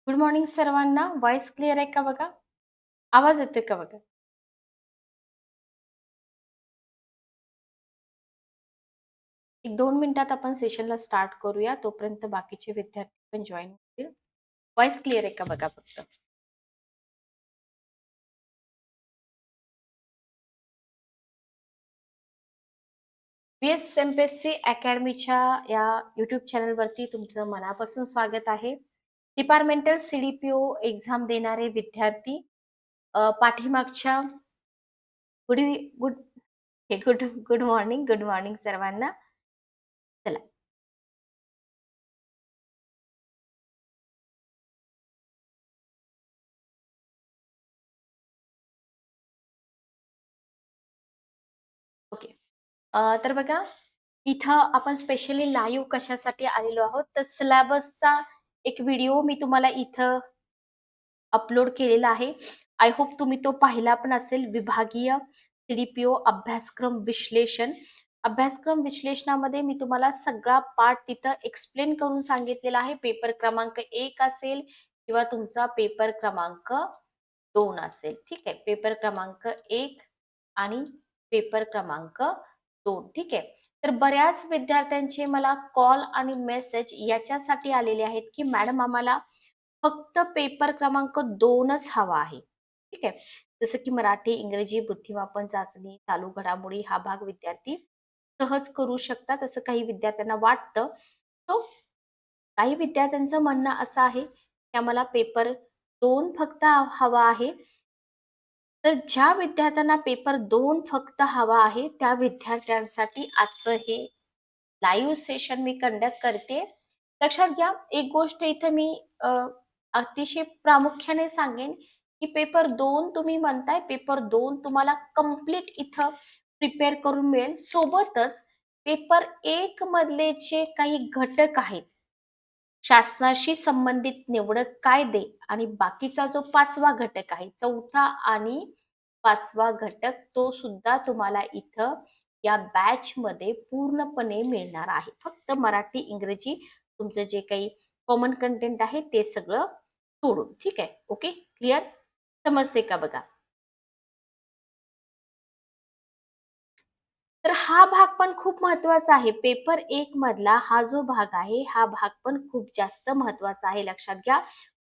Good morning सर्वांना. Voice clear आहे का बघा? आवाज येतोय का बघा? एक 2 मिनिटात आपण सेशनला स्टार्ट करूया. तोपर्यंत बाकीचे विद्यार्थी पण जॉइन होतील. व्हॉईस क्लिअर आहे का बघा फक्त? व्ही-एस-एम-पी-एस-सी अकॅडमीच्या या यूट्यूब चॅनलवरती तुमचं मनापासून स्वागत आहे. डिपार्टमेंटल सी-डी-पी-ओ एक्झाम देणारे विद्यार्थी पाठीमागच्या good good good good morning सर्वांना. चला. ओके. तर बघा, इथं आपण स्पेशली लाईव्ह कशासाठी आलेलो आहोत, तर सिलॅबसचा एक व्हिडिओ मी तुम्हाला इथं अपलोड केलेला आहे. आय होप तुम्ही तो पाहिला पण असेल. विभागीय सी अभ्यासक्रम विश्लेषण. अभ्यासक्रम विश्लेषणामध्ये मी तुम्हाला सगळा पार्ट तिथं एक्सप्लेन करून सांगितलेला आहे. पेपर क्रमांक 1 असेल किंवा तुमचा पेपर क्रमांक 2 असेल. ठीक आहे. पेपर क्रमांक 1 आणि पेपर क्रमांक 2. ठीक आहे. तर बऱ्याच विद्यार्थ्यांचे मला कॉल आणि मेसेज याच्यासाठी आलेले आहेत, की मॅडम आम्हाला फक्त पेपर क्रमांक 2च हवा आहे. ठीक आहे. जसं की मराठी, इंग्रजी, बुद्धिमापन चाचणी, चालू घडामोडी हा भाग विद्यार्थी सहज करू शकतात, असं काही विद्यार्थ्यांना वाटतं. सो काही विद्यार्थ्यांचं म्हणणं असं आहे, की आम्हाला पेपर 2 फक्त हवा आहे. तर ज्या विद्यार्थ्यांना पेपर 2 फक्त हवा आहे, त्या विद्यार्थ्यांसाठी आजचं हे लाईव्ह सेशन मी कंडक्ट करते. लक्षात घ्या, एक गोष्ट इथं मी अ, अतिशय प्रामुख्याने सांगेन, की पेपर 2 तुम्ही म्हणताय, पेपर 2 तुम्हाला कंप्लीट इथं प्रिपेअर करून मिळेल. सोबतच पेपर 1 मधले जे काही घटक आहेत, शासनाशी संबंधित निवडक कायदे आणि बाकीचा जो 5वा घटक आहे, 4था आणि 5वा घटक तो सुद्धा तुम्हाला इथं या बॅचमध्ये पूर्णपणे मिळणार आहे. फक्त मराठी, इंग्रजी तुमचं जे काही कॉमन कंटेंट आहे ते सगळं सोडून. ठीक आहे. ओके. क्लिअर? समजते का बघा? तर हा भाग पण खूप महत्वाचा आहे. पेपर 1 मधला हा जो भाग आहे, हा भाग पण खूप जास्त महत्वाचा आहे. लक्षात घ्या.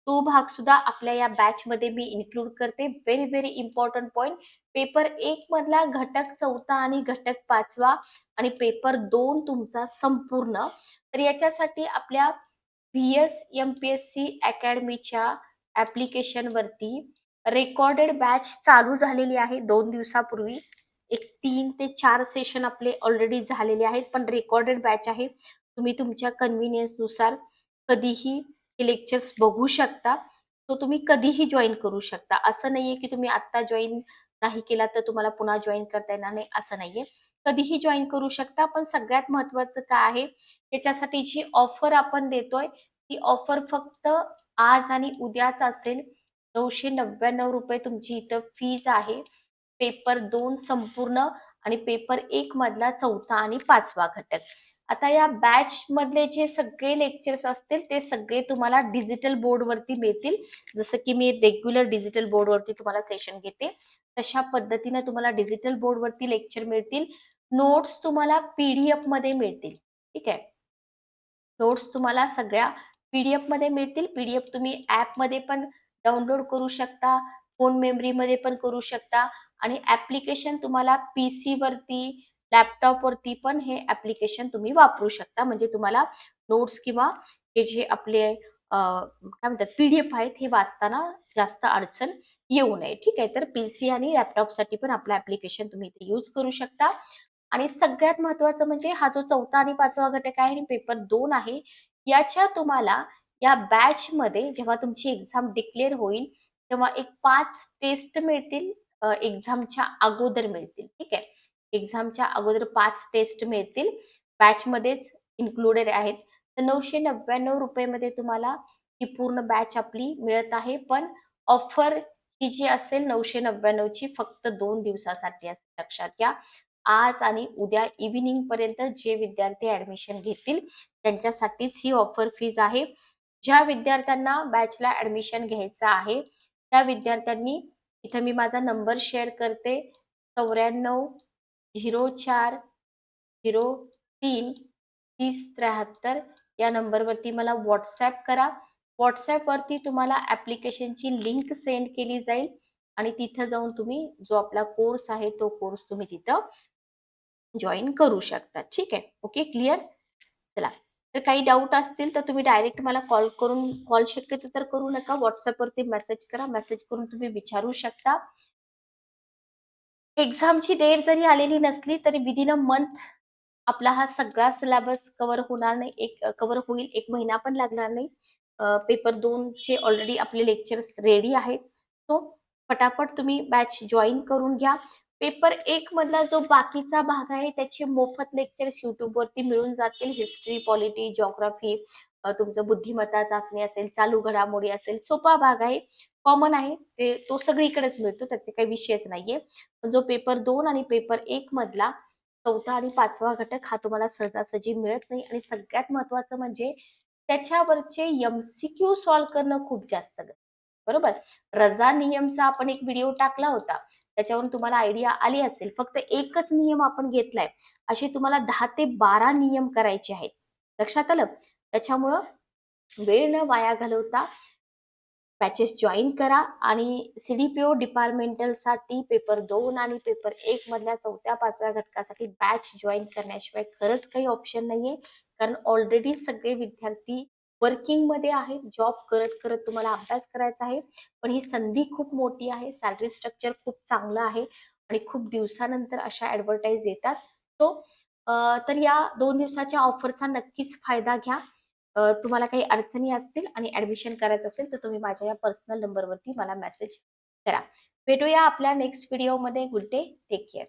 तो भाग सुद्धा आपल्या या बॅचमध्ये मी इन्क्लूड करते. Very, very important point. Paper 1 मधला घटक 4था आणि घटक 5वा आणि पेपर 2 तुमचा संपूर्ण. तर याच्यासाठी आपल्या व्ही-एस-एम-पी-एस-सी अकॅडमीच्या ॲप्लिकेशनवरती रेकॉर्डेड बॅच चालू झालेली आहे 2 दिवसापूर्वी. एक 3 ते 4 सेशन आपले ऑलरेडी झालेले आहेत, पण रेकॉर्डेड बॅच आहे. तुम्ही तुमच्या कन्व्हिनियन्सनुसार कधीही हे लेक्चर्स बघू शकता. तो तुम्ही कधीही जॉइन करू शकता. असं नाहीये की तुम्ही आत्ता जॉइन नाही केला तर तुम्हाला पुन्हा जॉइन करता येणार नाही, असं नाहीये. कधीही जॉइन करू शकता. पण सगळ्यात महत्त्वाचं काय आहे, त्याच्यासाठी जी ऑफर आपण देतोय, ती ऑफर फक्त आज आणि उद्याच असेल. ₹999 तुमची इथं फीज आहे. पेपर 2 संपूर्ण आणि पेपर 1 मधला 4था आणि 5वा घटक. आता या बॅच मधले जे सगळे लेक्चर्स असतील ते सगळे तुम्हाला डिजिटल बोर्डवरती मिळतील. जसं की मी रेग्युलर डिजिटल बोर्डवरती तुम्हाला सेशन घेते. तशा पद्धतीने तुम्हाला डिजिटल बोर्डवरती लेक्चर मिळतील. नोट्स तुम्हाला पी-डी-एफमध्ये मिळतील. ठीक आहे. नोट्स तुम्हाला सगळ्या पी-डी-एफमध्ये मिळतील. पी-डी-एफ तुम्ही ॲपमध्ये पण डाउनलोड करू शकता, फोन मेमरीमध्ये पण करू शकता आणि ॲप्लिकेशन तुम्हाला पीसीवरती, लॅपटॉपवरती पण हे ॲप्लिकेशन तुम्ही वापरू शकता. म्हणजे तुम्हाला नोट्स किंवा हे जे आपले काय म्हणतात पी-डी-एफ आहेत, हे वाचताना जास्त अडचण येऊ नये. ठीक आहे. तर पीसी आणि लॅपटॉपसाठी पण आपलं ॲप्लिकेशन तुम्ही इथे यूज करू शकता. आणि सगळ्यात महत्त्वाचं म्हणजे हा जो 4था आणि 5वा घटक आहे आणि पेपर 2 आहे, याच्या तुम्हाला या बॅचमध्ये जेव्हा तुमची एक्झाम डिक्लेअर होईल, तेव्हा एक 5 टेस्ट मिळतील. एक्झामच्या अगोदर मिळतील. ठीक आहे. एक्झामच्या अगोदर 5 टेस्ट मिळतील. बॅचमध्येच इन्क्लुडेड आहेत. तर ₹999 मध्ये तुम्हाला ही पूर्ण बॅच आपली मिळत आहे. पण ऑफर ही जी असेल 999 ची फक्त 2 दिवसासाठी असेल. लक्षात घ्या. आज आणि उद्या इव्हनिंग पर्यंत जे विद्यार्थी ॲडमिशन घेतील त्यांच्यासाठीच ही ऑफर फीज आहे. ज्या विद्यार्थ्यांना बॅचला ऍडमिशन घ्यायचं आहे त्या विद्यार्थ्यांनी, इथं मी माझा नंबर शेअर करते, 9404033073 या नंबरवरती मला व्हॉट्सॲप करा. व्हॉट्सॲपवरती तुम्हाला ॲप्लिकेशनची लिंक सेंड केली जाईल आणि तिथं जाऊन तुम्ही जो आपला कोर्स आहे तो कोर्स तुम्ही तिथं जॉइन करू शकता. ठीक आहे. Okay, clear? चला. तर काही डाऊट असतील तर तुम्ही डायरेक्ट मला कॉल शक्यतो तर करू नका. व्हॉट्सॲपवरती मेसेज करा. मेसेज करून तुम्ही विचारू शकता. एक्झामची डेट जरी आलेली नसली तरी विदिन अ मंथ आपला हा सगळा सिलेबस कव्हर होणार नाही. कव्हर होईल. 1 महिना पण लागणार नाही. पेपर 2 चे ऑलरेडी आपले लेक्चर्स रेडी आहेत. सो फटाफट तुम्ही बॅच जॉइन करून घ्या. पेपर 1 मधला जो बाकीचा भाग आहे त्याचे मोफत लेक्चर्स YouTubeवरती मिळून जातील. हिस्ट्री, पॉलिटी, जिओग्राफी, तुमचं बुद्धिमत्ता चाचणी असेल, चालू घडामोडी असेल, सोपा भाग आहे, कॉमन आहे. तो सगळीकडेच मिळतो. त्याचे काही विषयच नाहीये. पण जो पेपर 2 आणि पेपर 1 मधला 4था आणि 5वा घटक हा तुम्हाला सहजासहजी मिळत नाही आणि सगळ्यात महत्त्वाचं म्हणजे त्याच्यावरचे एम-सी-क्यू सॉल्व्ह करणं खूप जास्त बरोबर. रजा नियमचा आपण एक व्हिडिओ टाकला होता. त्याच्यावरून तुम्हाला आयडिया आली असेल. फक्त एकच नियम आपण घेतलाय. असे तुम्हाला 10 ते 12 नियम करायचे आहेत. लक्षात आलं? त्याच्यामुळं वेळ न वाया घालवता बॅचेस जॉइन करा आणि सी-डी-पी-ओ डिपार्टमेंटलसाठी पेपर 2 आणि पेपर 1 मधल्या 4थ्या-5व्या घटकासाठी बॅच जॉइन करण्याशिवाय खरंच काही ऑप्शन नाहीये. कारण ऑलरेडी सगळे विद्यार्थी वर्किंगमध्ये आहेत. जॉब करत-करत तुम्हाला अभ्यास करायचा आहे. पण ही संधी खूप मोठी आहे. सॅलरी स्ट्रक्चर खूप चांगलं आहे आणि खूप दिवसानंतर अशा ॲडव्हर्टाइज येतात. सो तर या 2 दिवसाच्या ऑफरचा नक्कीच फायदा घ्या. तुम्हाला काही अडचणी असतील आणि ॲडमिशन करायचं असेल तर तुम्ही माझ्या या पर्सनल नंबरवरती मला मेसेज करा. भेटूया आपल्या नेक्स्ट व्हिडिओमध्ये. Good day. Take care.